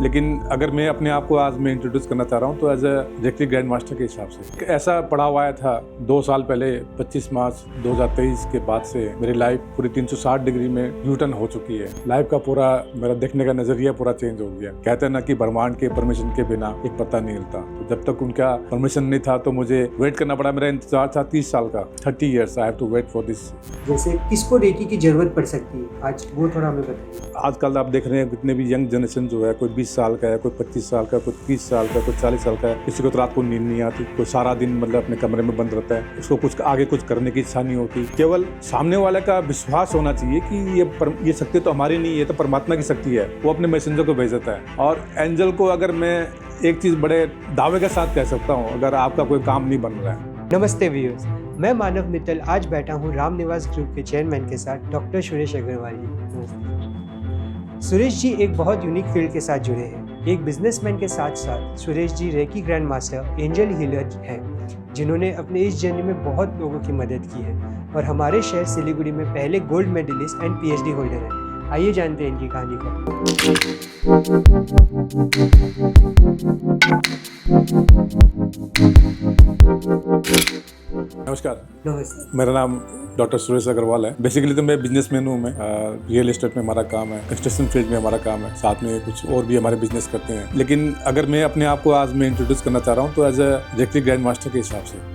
लेकिन अगर मैं अपने आप को आज मैं इंट्रोड्यूस करना चाह रहा हूँ तो as a reiki grand master के हिसाब से ऐसा पड़ाव आया था 2 साल पहले 25 मार्च 2023 के बाद से मेरी लाइफ पूरी 360 डिग्री में यूटर्न हो चुकी है। लाइफ का पूरा मेरा देखने का नजरिया पूरा चेंज हो गया। कहते हैं ना कि ब्रह्मांड के परमिशन के बिना एक पत्ता नहीं हिलता, तो जब तक उनका परमिशन नहीं था तो मुझे वेट करना पड़ा। मेरा इंतजार था 30 साल का, 30 years I have to wait for this. जैसे किसको रेकी की जरूरत पड़ सकती है आज, वो थोड़ा हमें बताइए। आजकल आप देख रहे हैं कितने भी यंग जनरेशन जो है, कोई 20 साल का है, कोई 25 साल का, कोई 30 साल का, कोई 40 साल का है। किसी को तो रात को नींद नहीं आती, कोई सारा दिन मतलब अपने कमरे में बंद रहता है, उसको कुछ आगे कुछ करने की इच्छा नहीं होती। केवल सामने वाले का विश्वास होना चाहिए कि ये शक्ति तो हमारी नहीं है, ये तो परमात्मा की शक्ति है। वो अपने मैसेंजर को भेज देता है। और एंजल को अगर मैं एक चीज बड़े दावे के साथ कह सकता हूँ, अगर आपका कोई काम नहीं बन रहा है। नमस्ते व्यूअर्स, मैं मानव मित्तल आज बैठा हूँ राम निवास ग्रुप के चेयरमैन के साथ डॉक्टर सुरेश अग्रवाल जी। सुरेश जी एक बहुत यूनिक फील्ड के साथ जुड़े हैं। एक बिजनेसमैन के साथ साथ Suresh ji Reiki grand master angel healer हैं, जिन्होंने अपने इस जर्नी में बहुत लोगों की मदद की है और हमारे शहर सिलीगुड़ी में पहले gold medallist and PhD holder हैं। आइए जानते हैं इनकी कहानी को। नमस्कार, मेरा नाम डॉक्टर सुरेश अग्रवाल है। बेसिकली तो मैं बिजनेसमैन हूँ। मैं रियल एस्टेट में हमारा काम है, कंस्ट्रक्शन फील्ड में हमारा काम है, साथ में कुछ और भी हमारे बिजनेस करते हैं। लेकिन अगर मैं अपने आप को आज मैं इंट्रोड्यूस करना चाह रहा हूँ तो as a reiki grand master के हिसाब से।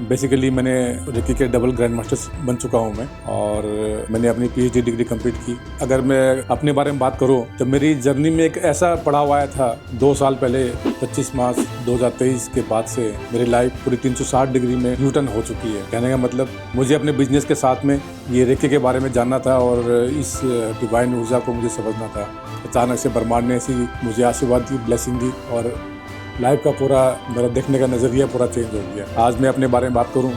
बेसिकली मैंने रेकी के डबल ग्रैंड मास्टर बन चुका हूँ मैं, और मैंने अपनी PhD डिग्री कंप्लीट की। अगर मैं अपने बारे में बात करूँ तो मेरी जर्नी में एक ऐसा पड़ाव आया था 2 साल पहले 25 मार्च 2023 के बाद से मेरी लाइफ पूरी 360 डिग्री में यूटर्न हो चुकी है। कहने का मतलब मुझे अपने बिजनेस के साथ में ये रेकी के बारे में जानना था और इस डिवाइन ऊर्जा को मुझे समझना था। अचानक से ब्रह्मांड ने ऐसी मुझे आशीर्वाद दी, ब्लेसिंग दी, और लाइफ का पूरा मेरा देखने का नज़रिया पूरा चेंज हो गया। आज मैं अपने बारे में बात करूं,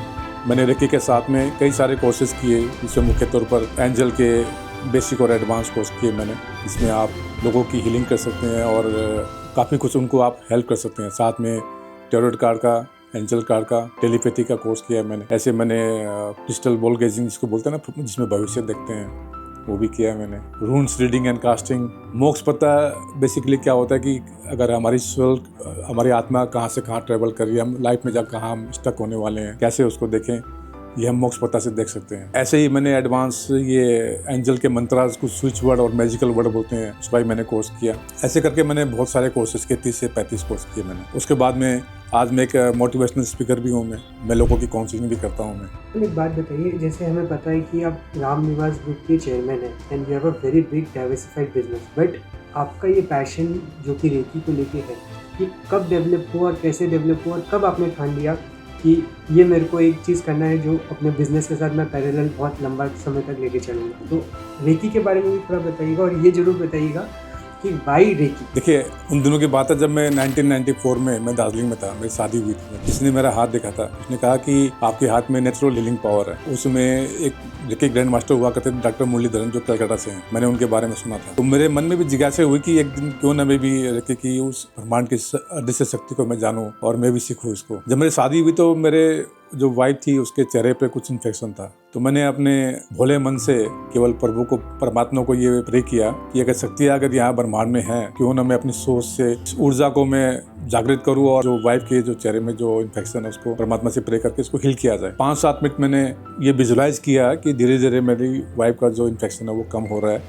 मैंने रेकी के साथ में कई सारे कोर्सेज किए, जिसमें मुख्य तौर पर एंजल के बेसिक और एडवांस कोर्स किए मैंने, जिसमें आप लोगों की हीलिंग कर सकते हैं और काफ़ी कुछ उनको आप हेल्प कर सकते हैं। साथ में टैरोट कार्ड का, एंजल कार्ड का, टेलीपैथी का कोर्स किया मैंने। ऐसे मैंने क्रिस्टल बॉल गेजिंग जिसको बोलते हैं ना, जिसमें भविष्य देखते हैं, वो भी किया है मैंने। रून्स रीडिंग एंड कास्टिंग, मोक्ष पता बेसिकली क्या होता है कि अगर हमारी सोल, हमारी आत्मा कहाँ से कहाँ ट्रेवल कर रही है, हम लाइफ में जब कहाँ हम स्टक होने वाले हैं, कैसे उसको देखें, ये हम मोक्ष पता से देख सकते हैं। ऐसे ही मैंने एडवांस ये एंजल के मंत्रास, कुछ स्विच वर्ड और मैजिकल वर्ड बोलते हैं, उसका भी मैंने कोर्स किया। ऐसे करके मैंने बहुत सारे कोर्सेज किए, 30 से 35 कोर्स किए मैंने। उसके बाद में आज मैं एक मोटिवेशनल स्पीकर भी हूँ। मैं लोगों की काउंसलिंग भी करता हूँ मैं। एक बात बताइए, जैसे हमें पता है कि आप राम निवास ग्रुप के चेयरमैन हैं and you have a very big diversified business, but आपका ये पैशन जो कि रेकी को लेके है, कि कब डेवलप हुआ और कैसे डेवलप हुआ और कब आपने ठान लिया कि ये मेरे को एक चीज़ करना है जो अपने बिजनेस के साथ मैं पैरेलल बहुत लंबा समय तक लेके चलूँगा। तो रेकी के बारे में भी थोड़ा बताइएगा और ये जरूर बताइएगा कि वाई रेकी। देखिए, उन दिनों की बात है जब मैं 1994 में मैं दार्जिलिंग में था, मेरी शादी हुई थी। किसी ने मेरा हाथ देखा था, उसने कहा कि आपके हाथ में नेचुरल हीलिंग पावर है। उसमें एक रेकी ग्रैंड मास्टर हुआ करते थे डॉक्टर मुरलीधरन, जो कलकत्ता से हैं। मैंने उनके बारे में सुना था, तो मेरे मन में भी जिज्ञासा हुई कि एक दिन क्यों ना मैं भी रेकी की उस ब्रह्मांड की अदृश्य शक्ति को मैं जानूं और मैं भी सीखूं इसको। जब मेरी शादी हुई तो मेरे जो वाइफ थी उसके चेहरे पे कुछ इन्फेक्शन था, तो मैंने अपने भोले मन से केवल प्रभु को, परमात्मा को ये प्रे किया कि अगर शक्ति अगर यहाँ ब्रह्मांड में है, क्यों ना मैं अपनी सोच से ऊर्जा को मैं जागृत करूँ और जो वाइफ के जो चेहरे में जो इन्फेक्शन है उसको परमात्मा से प्रे करके इसको हील किया जाए। 5-7 मिनट मैंने ये विजुलाइज किया कि धीरे धीरे मेरी वाइफ का जो इन्फेक्शन है वो कम हो रहा है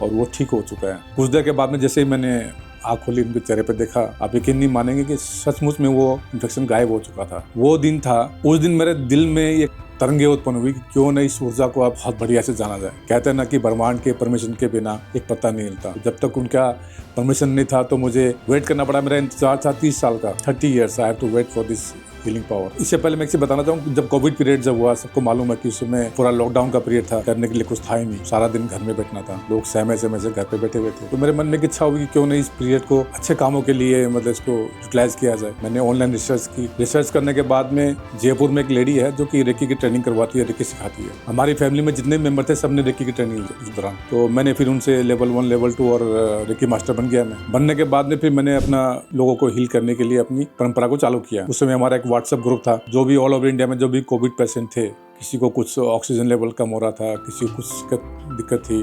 और वो ठीक हो चुका है। कुछ देर के बाद में जैसे ही मैंने आँख खोली, उनके चेहरे पे देखा, आप यकीन नहीं मानेंगे कि सचमुच में वो इन्फेक्शन गायब हो चुका था। वो दिन था, उस दिन मेरे दिल में ये तरंगे उत्पन्न हुई कि क्यों न इस ऊर्जा को अब बहुत बढ़िया से जाना जाए। कहते हैं ना कि ब्रह्मांड के परमिशन के बिना एक पत्ता नहीं हिलता। जब तक उनका परमिशन नहीं था तो मुझे वेट करना पड़ा। मेरा इंतजार था 30 साल का, 30 years I have to wait for this healing power. इससे पहले मैं एक चीज बताना चाहूँ, जब कोविड पीरियड जब हुआ, सबको मालूम है कि उस समय पूरा लॉकडाउन का पीरियड था, करने के लिए कुछ था ही नहीं, सारा दिन घर में बैठना था, लोग सहमे से घर पे बैठे हुए थे। तो मेरे मन में इच्छा होगी कि क्यों नहीं इस पीरियड को अच्छे कामों के लिए मतलब इसको यूटिलाइज किया जाए। मैंने ऑनलाइन रिसर्च की। रिसर्च करने के बाद में जयपुर में एक लेडी है जो कि रेकी की ट्रेनिंग करवाती है, रेकी सिखाती है। हमारी फैमिली में जितने मेंबर थे सबने रेकी की ट्रेनिंग इस दौरान, तो मैंने फिर उनसे लेवल 1, लेवल 2 और रेकी मास्टर बन गया मैं। बनने के बाद में फिर मैंने अपना लोगों को हील करने के लिए अपनी परंपरा को चालू किया। उस समय हमारा एक व्हाट्सएप ग्रुप था, जो भी ऑल ओवर इंडिया में जो भी कोविड पेशेंट थे, किसी को कुछ ऑक्सीजन लेवल कम हो रहा था, किसी को कुछ दिक्कत थी,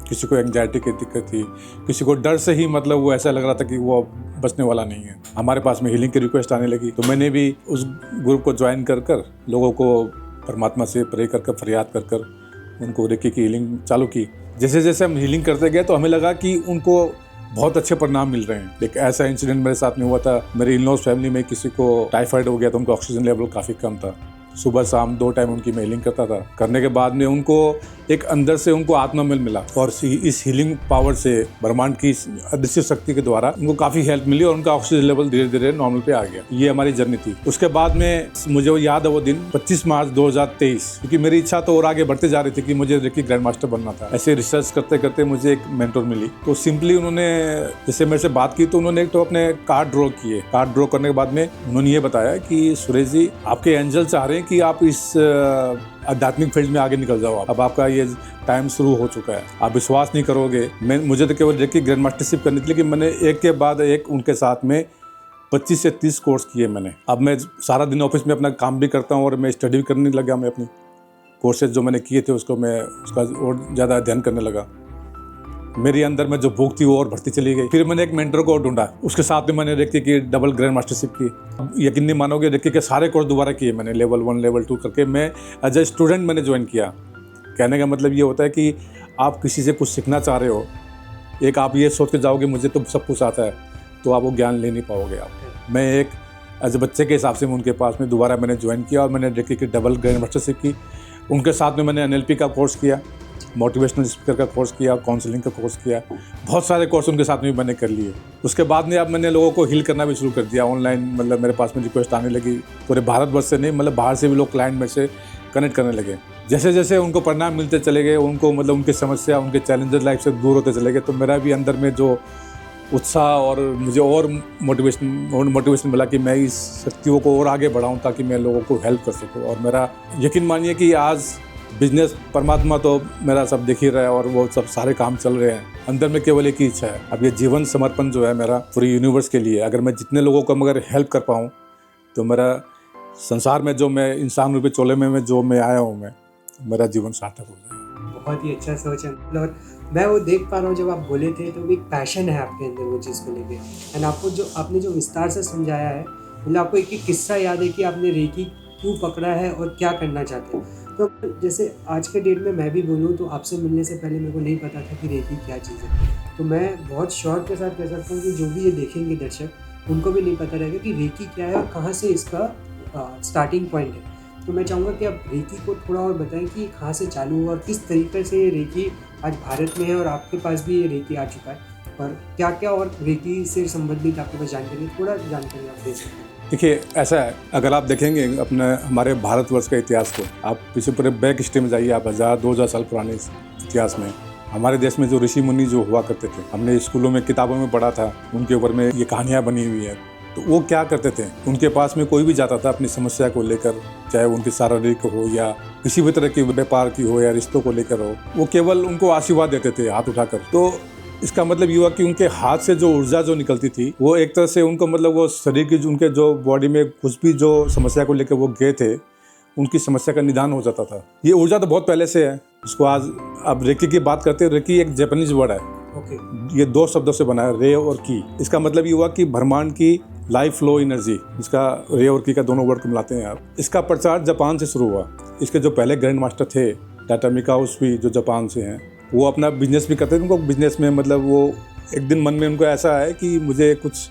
किसी को एंजाइटी की दिक्कत थी, किसी को डर से ही मतलब वो ऐसा लग रहा था कि वो बचने वाला नहीं है। हमारे पास में हीलिंग की रिक्वेस्ट आने लगी, तो मैंने भी उस ग्रुप को ज्वाइन कर लोगों को परमात्मा से प्रे कर फरियाद कर उनको रेकी की हीलिंग चालू की। जैसे जैसे हम हीलिंग करते गए तो हमें लगा कि उनको बहुत अच्छे परिणाम मिल रहे हैं। एक ऐसा इंसिडेंट मेरे साथ में हुआ था, मेरे इन-लॉज फैमिली में किसी को टाइफाइड हो गया था, उनका ऑक्सीजन लेवल काफ़ी कम था। सुबह शाम 2 टाइम उनकी मैं हीलिंग करता था। करने के बाद में उनको एक अंदर से उनको आत्मबल मिला और इस हीलिंग पावर से, ब्रह्मांड की अदृश्य शक्ति के द्वारा उनको काफ़ी हेल्प मिली और उनका ऑक्सीजन लेवल धीरे धीरे नॉर्मल पे आ गया। ये हमारी जर्नी थी। उसके बाद में मुझे वो याद है वो दिन 25 मार्च 2023, क्योंकि मेरी इच्छा तो और आगे बढ़ते जा रही थी कि मुझे रेकी ग्रैंड मास्टर बनना था। ऐसे रिसर्च करते करते मुझे एक मेंटोर मिली, तो सिंपली उन्होंने जैसे मेरे से बात की तो उन्होंने एक तो अपने कार्ड ड्रॉ किए। कार्ड ड्रॉ करने के बाद में उन्होंने ये बताया कि सुरेश जी, आपके एंजल चाह रहे हैं कि आप इस आध्यात्मिक फील्ड में आगे निकल जाओ। अब आपका ये टाइम शुरू हो चुका है, आप विश्वास नहीं करोगे। मुझे तो केवल रेकी ग्रैंड मास्टरशिप करनी थी, लेकिन मैंने एक के बाद एक उनके साथ में 25 से 30 कोर्स किए मैंने। अब मैं सारा दिन ऑफिस में अपना काम भी करता हूँ और मैं स्टडी भी करने लगा। मैं अपनी कोर्सेज जो मैंने किए थे उसका और ज़्यादा अध्ययन करने लगा। मेरे अंदर में जो भूख थी वो और बढ़ती चली गई। फिर मैंने एक मेंटर को ढूंढा, उसके साथ में मैंने रेकी की डबल ग्रैंड मास्टरशिप की। अब यकीन नहीं मानोगे, रेकी के सारे कोर्स दोबारा किए मैंने, लेवल 1 लेवल 2 करके। मैं एज ए स्टूडेंट मैंने ज्वाइन किया। कहने का मतलब ये होता है कि आप किसी से कुछ सीखना चाह रहे हो, एक आप ये सोच के जाओगे मुझे तो सब कुछ आता है, तो आप वो ज्ञान ले नहीं पाओगे आप। मैं एक एज ए बच्चे के हिसाब से मैं उनके पास में दोबारा मैंने ज्वाइन किया और मैंने रेकी की डबल ग्रैंड मास्टरशिप की। उनके साथ में मैंने NLP का कोर्स किया, मोटिवेशनल स्पीकर का कोर्स किया, काउंसलिंग का कोर्स किया। बहुत सारे कोर्स उनके साथ में मैंने कर लिए। उसके बाद में अब मैंने लोगों को हील करना भी शुरू कर दिया ऑनलाइन। मतलब मेरे पास में रिक्वेस्ट आने लगी, पूरे भारतवर्ष से नहीं, मतलब बाहर से भी लोग क्लाइंट मेरे से कनेक्ट करने लगे। जैसे जैसे उनको परिणाम मिलते चले गए, उनको मतलब उनकी समस्या, उनके चैलेंजेस लाइफ से दूर होते चले गए, तो मेरा भी अंदर में जो उत्साह और मुझे और मोटिवेशन मिला कि मैं इस शक्तियों को और आगे बढ़ाऊँ ताकि मैं लोगों को हेल्प कर सकूँ। और मेरा यकीन मानिए कि आज बिजनेस, परमात्मा तो मेरा सब देख ही रहा है और वो सब सारे काम चल रहे हैं। अंदर में केवल एक ही इच्छा है, अब ये जीवन समर्पण जो है मेरा पूरी यूनिवर्स के लिए, अगर मैं जितने लोगों को मगर हेल्प कर पाऊँ तो मेरा संसार में जो मैं इंसान रूपी चोले में जो मैं आया हूँ, मेरा जीवन सार्थक हो जाएगा। बहुत ही अच्छा सोच है। और मैं वो देख पा रहा हूँ, जब आप बोले थे तो एक पैशन है आपके अंदर वो चीज़ को लेके। एंड आपने जो विस्तार से समझाया है, मतलब आपको एक किस्सा याद है कि आपने रेकी क्यों पकड़ा है और क्या करना चाहते हैं। तो जैसे आज के डेट में मैं भी बोलूँ तो आपसे मिलने से पहले मेरे को नहीं पता था कि रेकी क्या चीज़ है। तो मैं बहुत शौक के साथ कह सकता हूँ कि जो भी ये देखेंगे दर्शक, उनको भी नहीं पता रहेगा कि रेकी क्या है और कहाँ से इसका स्टार्टिंग पॉइंट है। तो मैं चाहूँगा कि आप रेकी को थोड़ा और बताएं कि कहाँ से चालू हुआ और किस तरीके से ये रेकी आज भारत में है और आपके पास भी ये रेकी आ चुका है, और क्या क्या और रेकी से संबंधित आपके पास जानकारी, थोड़ा जानकारी आप दे सकते हैं। देखिए, ऐसा है, अगर आप देखेंगे अपने हमारे भारतवर्ष का इतिहास को, आप पीछे पूरे बैक हिस्ट्री में जाइए, आप 1000-2000 साल पुराने इतिहास में हमारे देश में जो ऋषि मुनि जो हुआ करते थे, हमने स्कूलों में किताबों में पढ़ा था, उनके ऊपर में ये कहानियाँ बनी हुई है। तो वो क्या करते थे, उनके पास में कोई भी जाता था अपनी समस्या को लेकर, चाहे उनकी शारीरिक हो या किसी भी तरह की व्यापार की हो या रिश्तों को लेकर हो, वो केवल उनको आशीर्वाद देते थे हाथ उठाकर। तो इसका मतलब ये हुआ कि उनके हाथ से जो ऊर्जा जो निकलती थी, वो एक तरह से उनको मतलब वो शरीर की उनके जो बॉडी में कुछ भी जो समस्या को लेकर वो गए थे, उनकी समस्या का निदान हो जाता था। ये ऊर्जा तो बहुत पहले से है। इसको आज अब रेकी की बात करते हैं। रेकी एक जापानीज वर्ड है। ये 2 शब्दों से बना है, रे और की। इसका मतलब ये हुआ कि ब्रह्मांड की लाइफ फ्लो एनर्जी, इसका रे और की का दोनों वर्ड को मिलाते हैं आप। इसका प्रचार जापान से शुरू हुआ। इसके जो पहले ग्रैंड मास्टर थे टाटा मिकाउस भी, जो जापान से हैं, वो अपना बिजनेस भी करते थे। उनको बिजनेस में मतलब वो एक दिन मन में उनको ऐसा है कि मुझे कुछ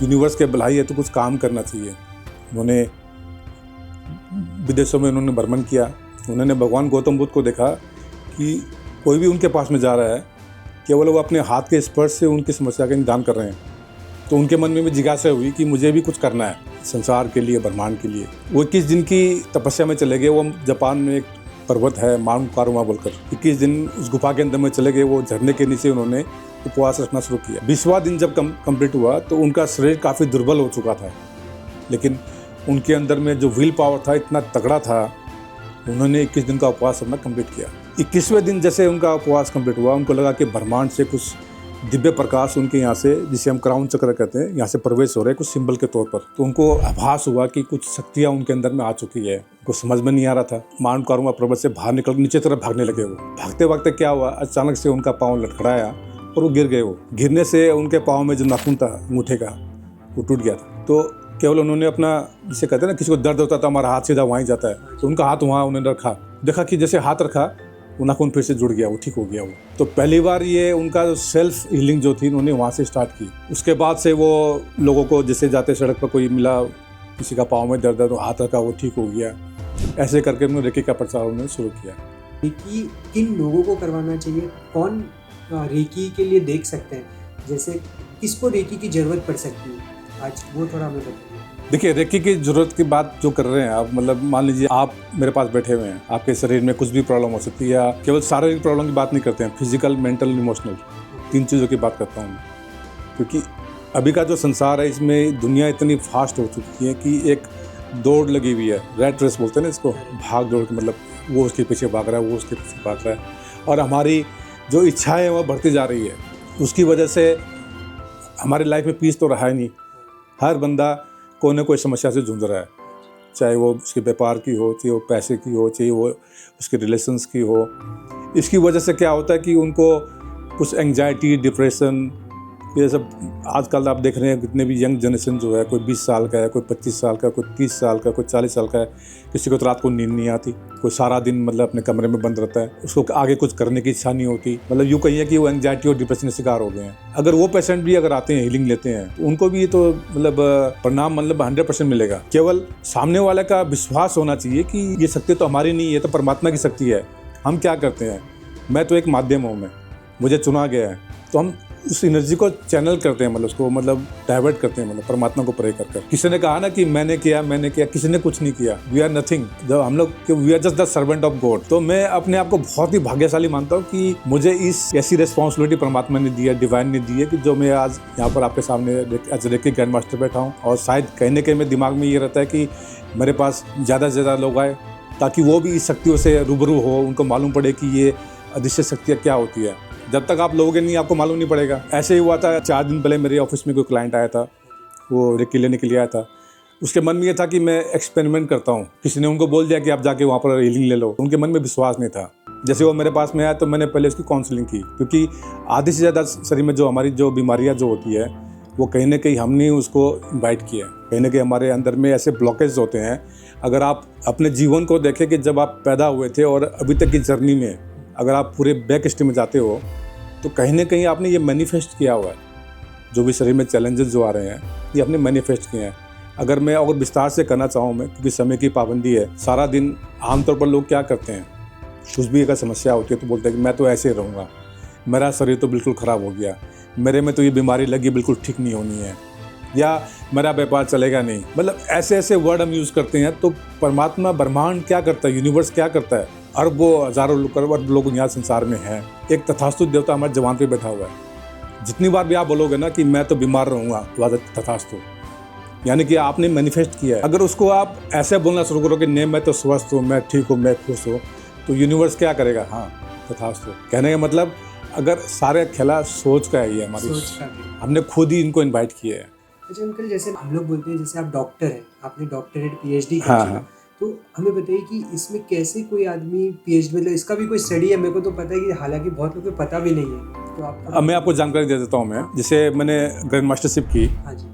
यूनिवर्स के भलाई है तो कुछ काम करना चाहिए। उन्होंने विदेशों में उन्होंने भ्रमण किया। उन्होंने भगवान गौतम बुद्ध को देखा कि कोई भी उनके पास में जा रहा है, केवल वो अपने हाथ के स्पर्श से उनकी समस्या का निदान कर रहे हैं। तो उनके मन में भी जिज्ञासा हुई कि मुझे भी कुछ करना है संसार के लिए, ब्रह्मांड के लिए। वो 21 दिन की तपस्या में चले गए। वो जापान में एक पर्वत है माउंट कारुमा बोलकर, 21 दिन उस गुफा के अंदर में चले गए। वो झरने के नीचे उन्होंने उपवास रखना शुरू किया। 20वां दिन जब कंप्लीट हुआ तो उनका शरीर काफ़ी दुर्बल हो चुका था, लेकिन उनके अंदर में जो विल पावर था इतना तगड़ा था, उन्होंने 21 दिन का उपवास अपना कंप्लीट किया। 21वें दिन जैसे उनका उपवास कंप्लीट हुआ, उनको लगा कि ब्रह्मांड से कुछ दिव्य प्रकाश उनके यहाँ से, जिसे हम क्राउन चक्र कहते हैं, यहाँ से प्रवेश हो रहे हैं कुछ सिंबल के तौर पर। तो उनको आभास हुआ कि कुछ शक्तियाँ उनके अंदर में आ चुकी है। उनको समझ में नहीं आ रहा था। माउंट कारुंगा पर्वत से बाहर निकल नीचे तरफ भागने लगे। वो भागते वक्त क्या हुआ, अचानक से उनका पाँव लटखड़ाया और वो गिर गए। वो गिरने से उनके पाँव में जो नाखून था अंगूठे का, वो टूट गया था। तो केवल उन्होंने अपना, जिसे कहते हैं ना, किसी को दर्द होता था हमारा हाथ सीधा वहीं जाता है, तो उनका हाथ वहाँ उन्होंने रखा, देखा कि जैसे हाथ रखा वो नाखून फिर से जुड़ गया, वो ठीक हो गया। वो तो पहली बार ये उनका सेल्फ हीलिंग जो थी उन्होंने वहाँ से स्टार्ट की। उसके बाद से वो लोगों को जैसे जाते सड़क पर कोई मिला, किसी का पाँव में दर्द है तो हाथ रखा, वो ठीक हो गया। ऐसे करके उन्होंने रेकी का प्रचार उन्होंने शुरू किया। रेकी किन लोगों को करवाना चाहिए, कौन रेकी के लिए देख सकते हैं, जैसे किसको रेकी की ज़रूरत पड़ सकती है, आज वो थोड़ा हमें बताइए। देखिए, रेकी की ज़रूरत की बात जो कर रहे हैं आप, मतलब मान लीजिए आप मेरे पास बैठे हुए हैं, आपके शरीर में कुछ भी प्रॉब्लम हो सकती है, या केवल शारीरिक प्रॉब्लम की बात नहीं करते हैं, फिजिकल, मेंटल, इमोशनल, 3 चीज़ों की बात करता हूँ मैं। क्योंकि अभी का जो संसार है, इसमें दुनिया इतनी फास्ट हो चुकी है कि एक दौड़ लगी हुई है, रैट रेस बोलते हैं ना इसको, भाग दौड़, मतलब वो उसके पीछे भाग रहा है, वो उसके पीछे भाग रहा है, और हमारी जो इच्छाएँ हैं वो बढ़ती जा रही है। उसकी वजह से हमारी लाइफ में पीस तो रहा ही नहीं। हर बंदा कोई ना कोई समस्या से जूझ रहा है, चाहे वो उसके व्यापार की हो, चाहे वो पैसे की हो, चाहे वो उसके रिलेशंस की हो। इसकी वजह से क्या होता है कि उनको कुछ एंग्जाइटी, डिप्रेशन, ये सब आजकल आप देख रहे हैं। कितने भी यंग जनरेशन जो है, कोई 20 साल का है, कोई 25 साल का, कोई 30 साल का, कोई 40 साल का है, किसी को तो रात को नींद नहीं आती, कोई सारा दिन मतलब अपने कमरे में बंद रहता है, उसको आगे कुछ करने की इच्छा नहीं होती। मतलब यूँ कहिए कि वो एंग्जाइटी और डिप्रेशन के शिकार हो गए हैं। अगर वो पेशेंट भी अगर आते हैं, हीलिंग लेते हैं, तो उनको भी ये तो मतलब परिणाम मतलब 100% मिलेगा। केवल सामने वाले का विश्वास होना चाहिए कि ये शक्ति तो हमारी नहीं है, ये तो परमात्मा की शक्ति है। हम क्या करते हैं, मैं तो एक माध्यम हूँ, मैं मुझे चुना गया है, तो हम उस एनर्जी को चैनल करते हैं, मतलब उसको मतलब डाइवर्ट करते हैं, मतलब परमात्मा को प्रे कर। किसी ने कहा ना कि मैंने किया, किसी ने कुछ नहीं किया। We are nothing. जब हम लोग, we are just the servant of God. तो मैं अपने आप को बहुत ही भाग्यशाली मानता हूँ कि मुझे इस ऐसी रिस्पॉन्सिबिलिटी परमात्मा ने दी है, डिवाइन ने दी है, कि जो मैं आज यहाँ पर आपके सामने एज रेकी ग्रैंड मास्टर बैठा हूँ। और शायद कहने के मेरे दिमाग में ये रहता है कि मेरे पास ज़्यादा से ज़्यादा लोग आए, ताकि वो भी इस शक्तियों से रूबरू हो, उनको मालूम पड़े कि ये अदृश्य शक्तियाँ क्या होती है। जब तक आप लोगोगे नहीं, आपको मालूम नहीं पड़ेगा। ऐसे ही हुआ था, 4 दिन पहले मेरे ऑफिस में कोई क्लाइंट आया था, वो रेकी लेने के लिए आया था। उसके मन में ये था कि मैं एक्सपेरिमेंट करता हूँ। किसी ने उनको बोल दिया कि आप जाके वहाँ पर हीलिंग ले लो। उनके मन में विश्वास नहीं था। जैसे वो मेरे पास में आया तो मैंने पहले उसकी काउंसलिंग की, क्योंकि आधी से ज़्यादा शरीर में जो हमारी जो बीमारियाँ जो होती है, वो कहीं ना कहीं हमने उसको इन्वाइट किया। कहीं ना कहीं हमारे अंदर में ऐसे ब्लॉकेज होते हैं। अगर आप अपने जीवन को देखें कि जब आप पैदा हुए थे और अभी तक की जर्नी में अगर आप पूरे बैक हिस्ट्री में जाते हो, तो कहीं ना कहीं आपने ये मैनिफेस्ट किया हुआ है। जो भी शरीर में चैलेंजेस जो आ रहे हैं, ये आपने मैनिफेस्ट किए हैं। अगर मैं और विस्तार से करना चाहूँ मैं, क्योंकि समय की पाबंदी है, सारा दिन आमतौर पर लोग क्या करते हैं, कुछ भी अगर समस्या होती है तो बोलते हैं कि मैं तो ऐसे ही रहूँगा, मेरा शरीर तो बिल्कुल ख़राब हो गया, मेरे में तो ये बीमारी लगी बिल्कुल ठीक नहीं होनी है, या मेरा व्यापार चलेगा नहीं। मतलब ऐसे ऐसे वर्ड हम यूज़ करते हैं। तो परमात्मा, ब्रह्मांड क्या करता है, यूनिवर्स क्या करता है, अरबों हज़ारों अरब लोग यहाँ संसार में हैं। एक तथास्तु देवता हमारे जवान पे बैठा हुआ है। जितनी बार भी आप बोलोगे ना कि मैं तो बीमार रहूँगा, तो तथास्तु, यानी कि आपने मैनिफेस्ट किया है। अगर उसको आप ऐसे बोलना शुरू करोगे, नहीं मैं तो स्वस्थ हूँ, मैं ठीक हूँ, मैं खुश हूँ, तो यूनिवर्स क्या करेगा, हाँ तथास्तु। कहने का मतलब अगर सारे खेला सोच का है, ये हमारी सोच का, हमने खुद ही इनको इन्वाइट किया है। अच्छा अंकल, जैसे हम लोग बोलते हैं, जैसे आप डॉक्टर हैं, आपने डॉक्टरेट PhD की, हाँ। तो हमें बताइए कि इसमें कैसे कोई आदमी PhD, मतलब इसका भी कोई स्टडी है? मेरे को तो पता है कि हालांकि बहुत लोगों को पता भी नहीं है, तो आप मैं आपको जानकारी दे देता हूँ। मैं जैसे मैंने ग्रैंड मास्टरशिप की, हाँ जी,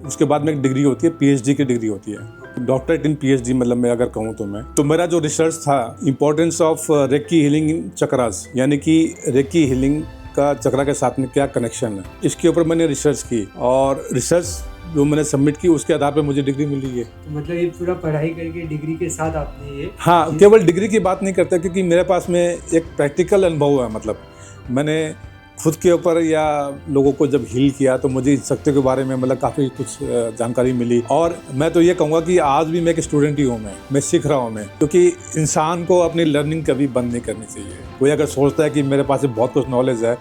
उसके बाद में एक डिग्री होती है, PhD की डिग्री होती है, डॉक्टरेट इन PhD। मतलब मैं अगर कहूँ तो मेरा जो रिसर्च था, importance of recce healing in chakras, यानी कि रेकी हीलिंग का चक्रा के साथ में क्या कनेक्शन है, इसके ऊपर मैंने रिसर्च की। और रिसर्च जो मैंने सबमिट की, उसके आधार पर मुझे डिग्री मिली है। तो मतलब ये पूरा पढ़ाई करके डिग्री के साथ आपने ये, हाँ, केवल डिग्री की बात नहीं करते, क्योंकि मेरे पास में एक प्रैक्टिकल अनुभव है। मतलब मैंने खुद के ऊपर या लोगों को जब हील किया, तो मुझे इस शक्ति के बारे में मतलब काफ़ी कुछ जानकारी मिली। और मैं तो ये कहूँगा कि आज भी मैं एक स्टूडेंट ही हूँ, मैं सीख रहा हूँ मैं, क्योंकि इंसान को अपनी लर्निंग कभी बंद नहीं करनी चाहिए। कोई अगर सोचता है कि मेरे पास बहुत कुछ नॉलेज है,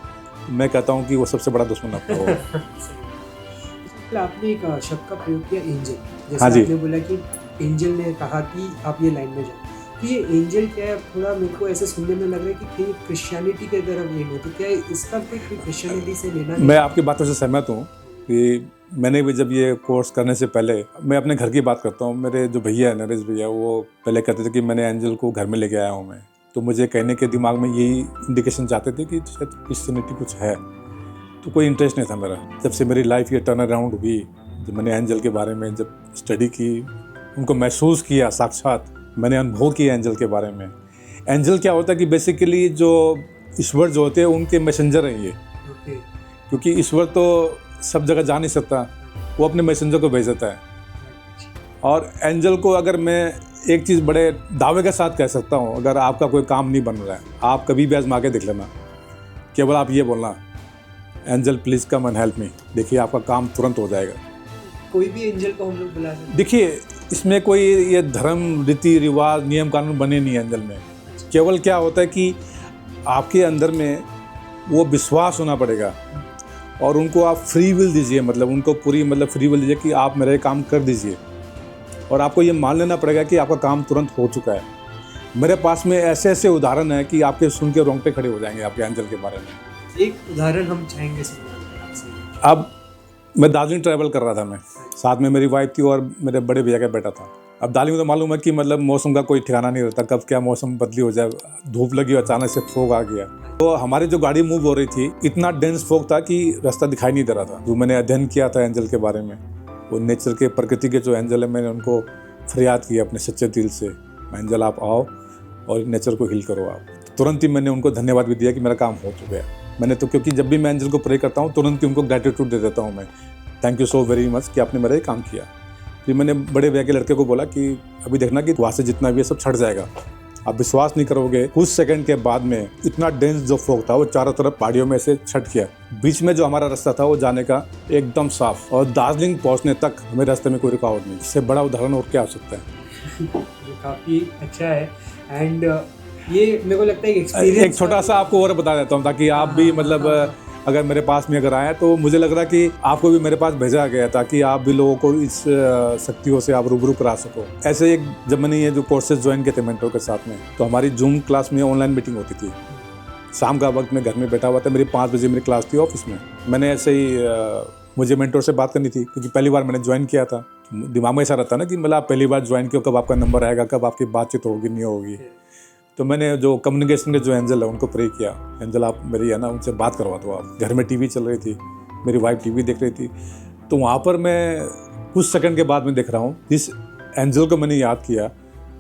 मैं कहता हूँ कि वो सबसे बड़ा दुश्मन आपका होगा। आपने एक शब्द का प्रयोग किया, एंजल। जैसे हाँ जी। आपने बोला कि एंजल ने कहा कि आप ये लाइन में जाओ, तो ये एंजल क्या है, थोड़ा मेरे को ऐसे सुनने में लग रहा है कि कहीं क्रिश्चियनिटी की तरफ लेना है, तो क्या इसका कोई क्रिश्चियनिटी से लेना मैं आपकी बातों से सहमत हूँ कि मैंने भी जब ये कोर्स करने से पहले, मैं अपने घर की बात करता हूँ, मेरे जो भैया है नरेश भैया, वो पहले कहते थे कि मैंने एंजल को घर में लेके आया हूँ मैं, तो मुझे कहने के दिमाग में यही इंडिकेशन चाहते थे कि शायद क्रिश्चियनिटी कुछ है, तो कोई इंटरेस्ट नहीं था मेरा। जब से मेरी लाइफ ये टर्न अराउंड हुई, जब मैंने एंजल के बारे में जब स्टडी की, उनको महसूस किया, साक्षात मैंने अनुभव किया एंजल के बारे में। एंजल क्या होता है कि बेसिकली जो ईश्वर जो होते हैं उनके मैसेंजर हैं ये, क्योंकि ईश्वर तो सब जगह जा नहीं सकता, वो अपने मैसेंजर को भेज देता है। और एंजल को अगर मैं एक चीज़ बड़े दावे के साथ कह सकता हूँ, अगर आपका कोई काम नहीं बन रहा है, आप कभी भी आजमा के देख लेना, केवल आप ये बोलना angel please come and help me, देखिए आपका काम तुरंत हो जाएगा। कोई भी एंजल को हम लोग बुला सकते हैं। देखिए इसमें कोई ये धर्म रीति रिवाज नियम कानून बने नहीं एंजल में, केवल क्या होता है कि आपके अंदर में वो विश्वास होना पड़ेगा और उनको आप फ्री विल दीजिए, मतलब उनको पूरी मतलब फ्री विल दीजिए कि आप मेरे काम कर दीजिए, और आपको ये मान लेना पड़ेगा कि आपका काम तुरंत हो चुका है। मेरे पास में ऐसे ऐसे उदाहरण हैं कि आपके सुन के रोंगटे खड़े हो जाएंगे आपके एंजल के बारे में। एक उदाहरण हम चाहेंगे सुनना आपसे। अब मैं दार्जिलिंग ट्रैवल कर रहा था, मैं साथ में मेरी वाइफ थी और मेरे बड़े भैया का बेटा था। अब दार्जिलिंग में तो मालूम है कि मतलब मौसम का कोई ठिकाना नहीं रहता, कब क्या मौसम बदली हो जाए, धूप लगी अचानक से फोग आ गया। तो हमारी जो गाड़ी मूव हो रही थी, इतना डेंस फोग था कि रास्ता दिखाई नहीं दे रहा था। जो मैंने अध्ययन किया था एंजल के बारे में, वो नेचर के प्रकृति के जो एंजल है, मैंने उनको फरियाद किया अपने सच्चे दिल से, एंजल आप आओ और नेचर को हील करो आप। तुरंत ही मैंने उनको धन्यवाद भी दिया कि मेरा काम हो चुका है। मैंने तो, क्योंकि जब भी मैं एंजल को प्रे करता हूँ तुरंत ही उनको ग्रेटिट्यूड दे देता हूँ मैं, thank you so very much कि आपने मेरा ये काम किया। फिर मैंने बड़े भैया के लड़के को बोला कि अभी देखना कि वहाँ से जितना भी है सब छट जाएगा, आप विश्वास नहीं करोगे, कुछ सेकंड के बाद में इतना डेंस जो फॉग था वो चारों तरफ पहाड़ियों में से छट गया। बीच में जो हमारा रास्ता था वो जाने का एकदम साफ, और दार्जिलिंग पहुँचने तक हमें रास्ते में कोई रुकावट नहीं। इससे बड़ा उदाहरण और क्या हो सकता है। ये काफ़ी अच्छा है। एंड ये मेरे को लगता है एक्सपीरियंस। एक छोटा सा आपको और बता देता हूँ ताकि आप भी मतलब अगर मेरे पास में अगर आए, तो मुझे लग रहा है कि आपको भी मेरे पास भेजा गया ताकि आप भी लोगों को इस शक्तियों से आप रूबरू करा सको। ऐसे एक जब मैंने ये जो कोर्सेज ज्वाइन किए थे मेंटोर के साथ में, तो हमारी जूम क्लास में ऑनलाइन मीटिंग होती थी। शाम का वक्त मैं घर में बैठा हुआ था, मेरी 5 बजे मेरी क्लास थी ऑफिस में। मैंने ऐसे ही मुझे मेंटोर से बात करनी थी क्योंकि पहली बार मैंने ज्वाइन किया था। दिमाग में ऐसा रहता ना कि मतलब आप पहली बार ज्वाइन किया, कब आपका नंबर आएगा, कब आपकी बातचीत होगी नहीं होगी। तो मैंने जो कम्युनिकेशन के जो एंजल है उनको प्रे किया, एंजल आप मेरी है ना उनसे बात करवा दो आप। घर में टीवी चल रही थी, मेरी वाइफ टीवी देख रही थी, तो वहाँ पर मैं कुछ सेकंड के बाद में देख रहा हूँ जिस एंजल को मैंने याद किया,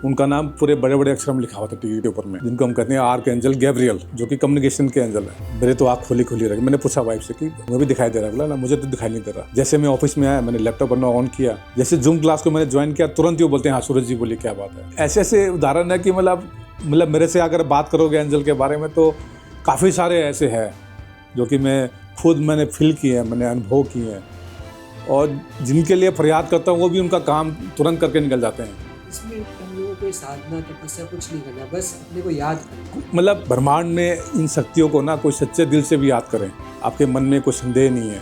उनका नाम पूरे बड़े बड़े अक्षर में लिखा हुआ था टीवी के ऊपर में, जिनको हम कहते हैं आर्क एंजल गैब्रियल, जो कि कम्युनिकेशन के एंजल है। मेरे तो आँख खुली रही। मैंने पूछा वाइफ से कि मुझे भी दिखाई दे रहा है? बोला ना मुझे तो दिखाई नहीं दे रहा। जैसे मैं ऑफिस में आया, मैंने लैपटॉप अपना ऑन किया, जैसे जूम क्लास को मैंने ज्वाइन किया, तुरंत ही वो बोलते हैं हाँ सूरज जी बोलिए क्या बात है। ऐसे ऐसे उदाहरण है कि मतलब मेरे से अगर बात करोगे एंजल के बारे में तो काफ़ी सारे ऐसे हैं जो कि मैं खुद मैंने फील किए हैं, मैंने अनुभव किए हैं, और जिनके लिए फरियाद करता हूँ वो भी उनका काम तुरंत करके निकल जाते हैं। इसमें हम लोगों को साधना तपस्या कुछ नहीं करना, बस अपने को याद करना। मतलब ब्रह्मांड में इन शक्तियों को ना कोई सच्चे दिल से भी याद करें। आपके मन में कोई संदेह नहीं है,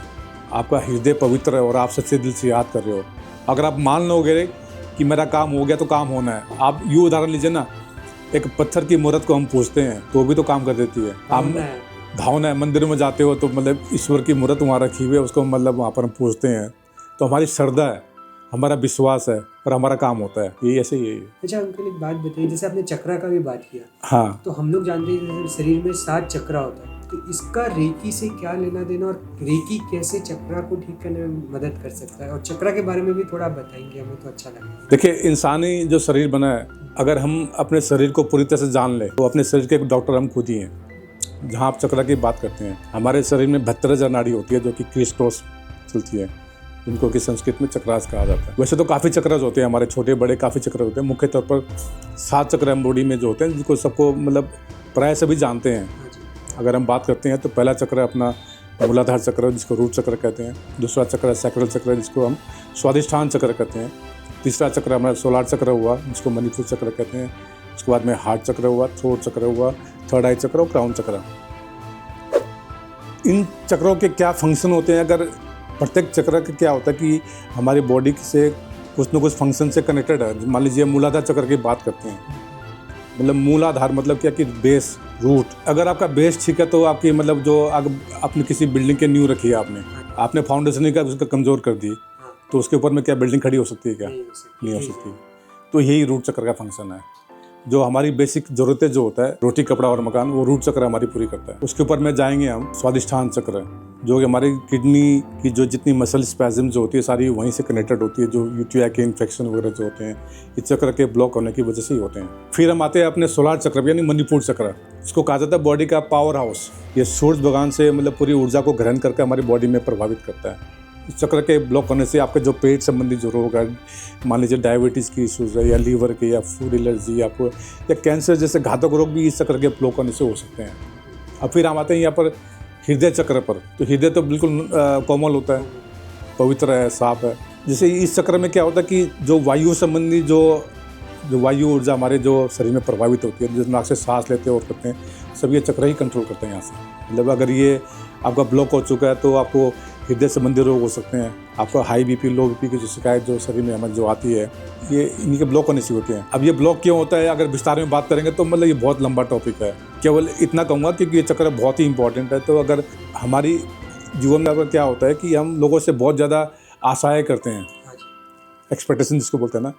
आपका हृदय पवित्र है और आप सच्चे दिल से याद कर रहे हो। अगर आप मान लोगे कि मेरा काम हो गया तो काम होना है। आप यूँ उदाहरण लीजिए ना, एक पत्थर की मूर्त को हम पूजते हैं तो भी तो काम कर देती है। आप भावना है, मंदिर में जाते हो तो मतलब ईश्वर की मूर्त वहाँ रखी हुई है, उसको मतलब वहाँ पर हम पूजते हैं, तो हमारी श्रद्धा है, हमारा विश्वास है और हमारा काम होता है। ये ऐसे ही है। अच्छा अंकल एक बात बताइए, जैसे आपने चक्रा का भी बात किया, हाँ, तो हम लोग जानते हैं शरीर में 7 चक्रा होता है, तो इसका रेकी से क्या लेना देना, और रेकी कैसे चक्रा को ठीक करने में मदद कर सकता है, और चक्रा के बारे में भी थोड़ा बताएंगे, हमें तो अच्छा लगेगा। देखिए इंसानी जो शरीर बना है, अगर हम अपने शरीर को पूरी तरह से जान ले तो अपने शरीर के एक डॉक्टर हम खुद ही हैं। जहाँ आप चक्रा की बात करते हैं, हमारे शरीर में 72,000 नाड़ी होती है जो कि क्रिस क्रॉस चलती है, जिनको कि संस्कृत में चक्रास कहा जाता है। वैसे तो काफ़ी चक्रास होते हैं, हमारे छोटे बड़े काफ़ी चक्र होते हैं। मुख्य तौर पर 7 चक्र बॉडी में जो होते हैं, जिनको सबको मतलब प्राय सभी जानते हैं। अगर हम बात करते हैं तो पहला चक्र अपना मूलाधार चक्र जिसको रूट चक्र कहते हैं, दूसरा चक्र सैक्रल चक्र जिसको हम स्वादिष्ठान चक्र कहते हैं, तीसरा चक्र हमारा सोलार चक्र हुआ जिसको मणिपुर चक्र कहते हैं, उसके बाद में हार्ट चक्र हुआ, थ्रोट चक्र हुआ, थर्ड आई चक्र और क्राउन चक्र। इन चक्रों के क्या फंक्शन होते हैं? अगर प्रत्येक चक्र का क्या होता है कि हमारी बॉडी से कुछ न कुछ फंक्शन से कनेक्टेड है। मान लीजिए मूलाधार चक्र की बात करते हैं मतलब मूलाधार मतलब क्या कि बेस रूट। अगर आपका बेस ठीक है तो आपकी मतलब जो आपने किसी बिल्डिंग के नींव रखी है, आपने फाउंडेशन का उसका कमज़ोर कर दी, तो उसके ऊपर में क्या बिल्डिंग खड़ी हो सकती है? क्या नहीं हो सकती। तो यही रूट चक्र का फंक्शन है। जो हमारी बेसिक ज़रूरतें जो होता है, रोटी कपड़ा और मकान, वो रूट चक्र हमारी पूरी करता है। उसके ऊपर में जाएंगे हम स्वादिष्ठान चक्र, जो कि हमारी किडनी की जो जितनी मसल स्पैज़म जो होती है सारी वहीं से कनेक्टेड होती है। जो यूटीआई के इन्फेक्शन वगैरह जो होते हैं इस चक्र के ब्लॉक होने की वजह से ही होते हैं। फिर हम आते हैं अपने सोलार चक्र यानी मणिपुर चक्र। इसको कहा जाता है बॉडी का पावर हाउस। ये सूरज भगवान से मतलब पूरी ऊर्जा को ग्रहण करके हमारी बॉडी में प्रभावित करता है। इस चक्र के ब्लॉक होने से आपके जो पेट संबंधी जो रोग है, मान लीजिए डायबिटीज़ की इशूज़ है या लीवर के या फूड एलर्जी आपको या कैंसर जैसे घातक रोग भी इस चक्र के ब्लॉक होने से हो सकते हैं। अब फिर हम आते हैं यहाँ पर हृदय चक्र पर। तो हृदय तो बिल्कुल कोमल होता है, पवित्र है, साफ है। जैसे इस चक्र में क्या होता है कि जो वायु संबंधी जो वायु ऊर्जा हमारे जो शरीर में प्रभावित होती है, जो नाक से सांस लेते हैं और करते हैं, सब ये चक्र ही कंट्रोल करते हैं यहाँ से। मतलब अगर ये आपका ब्लॉक हो चुका है तो आपको हृदय संबंधी रोग हो सकते हैं। आपको हाई बीपी, लो बीपी की जो शिकायत जो शरीर में हमें जो आती है, ये इन्हीं के ब्लॉक होने से होते हैं। अब ये ब्लॉक क्यों होता है अगर विस्तार में बात करेंगे तो मतलब ये बहुत लंबा टॉपिक है। केवल इतना कहूँगा क्योंकि ये चक्र बहुत ही इंपॉर्टेंट है। तो अगर हमारी जीवन में अगर क्या होता है कि हम लोगों से बहुत ज़्यादा आशाएँ करते हैं, एक्सपेक्टेशन जिसको बोलते हैं ना,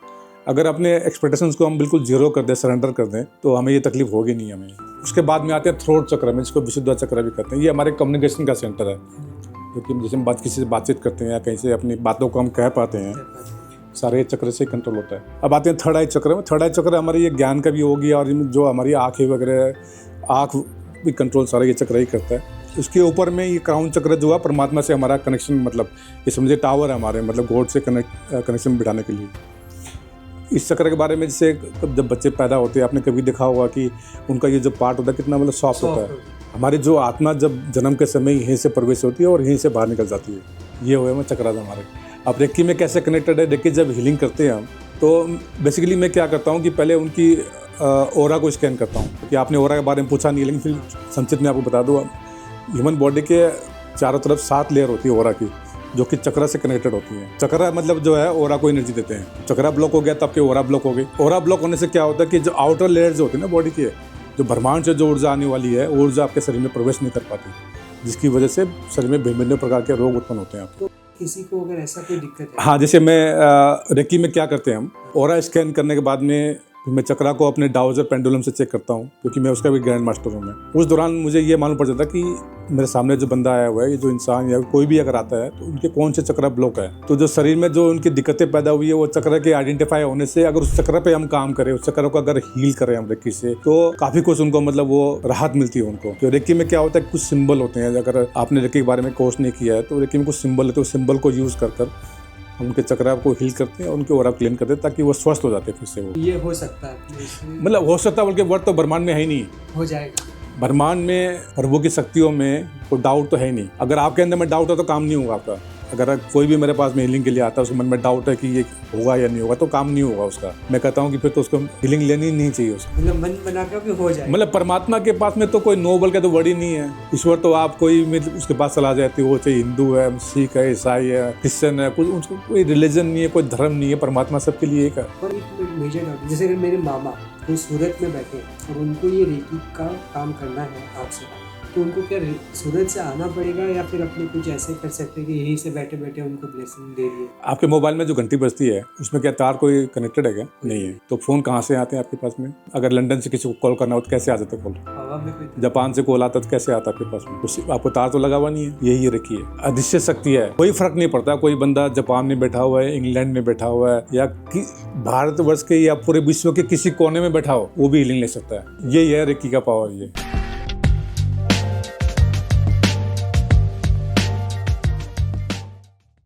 अगर अपने एक्सपेक्टेशंस को हम बिल्कुल जीरो कर दें, सरेंडर कर दें, तो हमें ये तकलीफ होगी नहीं हमें। उसके बाद में आते हैं थ्रोट चक्र में, जिसको विशुद्ध चक्र भी कहते हैं। ये हमारे कम्युनिकेशन का सेंटर है, क्योंकि जैसे हम किसी से बातचीत करते हैं या कहीं से अपनी बातों को हम कह पाते हैं, सारे चक्र से कंट्रोल होता है। अब आते हैं थर्ड आई चक्र में। थर्ड आई चक्र हमारे ये ज्ञान का भी हो गया और जो हमारी आँखें वगैरह, आँख भी कंट्रोल सारा ये चक्र ही करता है। उसके ऊपर में ये क्राउन चक्र जो है परमात्मा से हमारा कनेक्शन, मतलब ये समझे टावर है हमारे, मतलब गॉड से कनेक्शन बिठाने के लिए। इस चक्र के बारे में जैसे जब बच्चे पैदा होते हैं, आपने कभी देखा होगा कि उनका ये जो पार्ट होता है कितना मतलब सॉफ्ट होता है। हमारी जो आत्मा जब जन्म के समय यहीं से प्रवेश होती है और यहीं से बाहर निकल जाती है। ये हुए में चक्रास हमारे। अब रेक्की में कैसे कनेक्टेड है, रेक्की जब हीलिंग करते हैं हम, तो बेसिकली मैं क्या करता हूँ कि पहले उनकी ओरा को स्कैन करता हूँ। कि आपने ओरा के बारे में पूछा नहीं, लेकिन फिर संक्षिप्त में आपको बता दूँ, ह्यूमन बॉडी के चारों तरफ 7 लेयर होती है ओरा की, जो कि चक्र से कनेक्टेड होती है। चक्र मतलब जो है ओरा को एनर्जी देते हैं। चक्रा ब्लॉक हो गया तो आपके ओरा ब्लॉक हो गई। ओरा ब्लॉक होने से क्या होता है कि जो आउटर लेयर जो होती है ना बॉडी की, जो ब्रह्मांड से जो ऊर्जा आने वाली है, ऊर्जा आपके शरीर में प्रवेश नहीं कर पाती, जिसकी वजह से शरीर में भिन्न प्रकार के रोग उत्पन्न होते हैं। तो किसी को अगर ऐसा कोई दिक्कत है, हाँ, जैसे मैं रेकी में क्या करते हैं हम, ओरा स्कैन करने के बाद में मैं चक्रा को अपने डाउजर पेंडुलम से चेक करता हूँ, क्योंकि मैं उसका भी ग्रैंड मास्टर हूँ। मैं उस दौरान मुझे ये मालूम पड़ जाता कि मेरे सामने जो बंदा आया हुआ है, ये जो इंसान या कोई भी अगर आता है, तो उनके कौन से चक्र ब्लॉक है। तो जो शरीर में जो उनकी दिक्कतें पैदा हुई है, वो चक्र के आइडेंटिफाई होने से अगर उस चक्र पे हम काम करें, उस चक्र को अगर हील करें हम रेक्की से, तो काफ़ी कुछ उनको मतलब वो राहत मिलती है उनको। तो रेक्की में क्या होता है, कुछ सिंबल होते हैं। अगर आपने रेक्की के बारे में कोर्स नहीं किया है तो रेक्की में कुछ सिंबल है, तो सिंबल को यूज़ कर हम उनके चक्र को हील करते हैं, उनके ओरा क्लीन करते हैं, ताकि वो स्वस्थ हो जाते हैं फिर से। वो ये हो सकता है, मतलब हो सकता है, बल्कि वर्ड तो ब्रह्मांड में है ही नहीं। हो जाएगा। ब्रह्मांड में प्रभु की शक्तियों में कोई डाउट तो है नहीं। अगर आपके अंदर में डाउट है तो काम नहीं होगा आपका। अगर कोई भी मेरे पास में हीलिंग के लिए आता है, उसके मन में डाउट है कि ये होगा या नहीं होगा, तो काम नहीं होगा उसका। मैं कहता हूँ कि फिर तो उसको हीलिंग लेनी नहीं चाहिए उसको। मतलब मन बना के भी हो जाए। मतलब परमात्मा के पास में तो कोई नोबल का तो वर्ड ही नहीं है। ईश्वर तो आप कोई उसके पास चला जाती है, वो चाहे हिंदू है, सिख है, ईसाई है, क्रिश्चियन है, कुछ उसको कोई रिलीजन नहीं है, कोई धर्म नहीं है। परमात्मा सबके लिए एक है। और एक मेजर डाउट, जैसे अगर मेरे मामा कोई सूरत में बैठे और उनको ये रेकी का काम करना है आपसे, तो उनको क्या सूरत से आना पड़ेगा या फिर अपने कुछ ऐसे कर सकते हैं कि यहीं से बैठे बैठे उनको ब्लेसिंग दे दिए? आपके मोबाइल में जो घंटी बजती है उसमें क्या तार कोई कनेक्टेड है क्या? नहीं है। तो फोन कहाँ से आते हैं आपके पास में? अगर लंदन से किसी को कॉल करना हो तो कैसे आ जाता है कॉल? हवा में कोई जापान से कॉल आता तो कैसे आता आपके पास में? तो आपको तार तो लगा हुआ नहीं है। यही रखिए, अदृश्य शक्ति है। कोई फर्क नहीं पड़ता कोई बंदा जापान में बैठा हुआ है, इंग्लैंड में बैठा हुआ है, या भारतवर्ष के या पूरे विश्व के किसी कोने में बैठा हो, वो भी हीलिंग ले सकता है। यही है रेकी का पावर। ये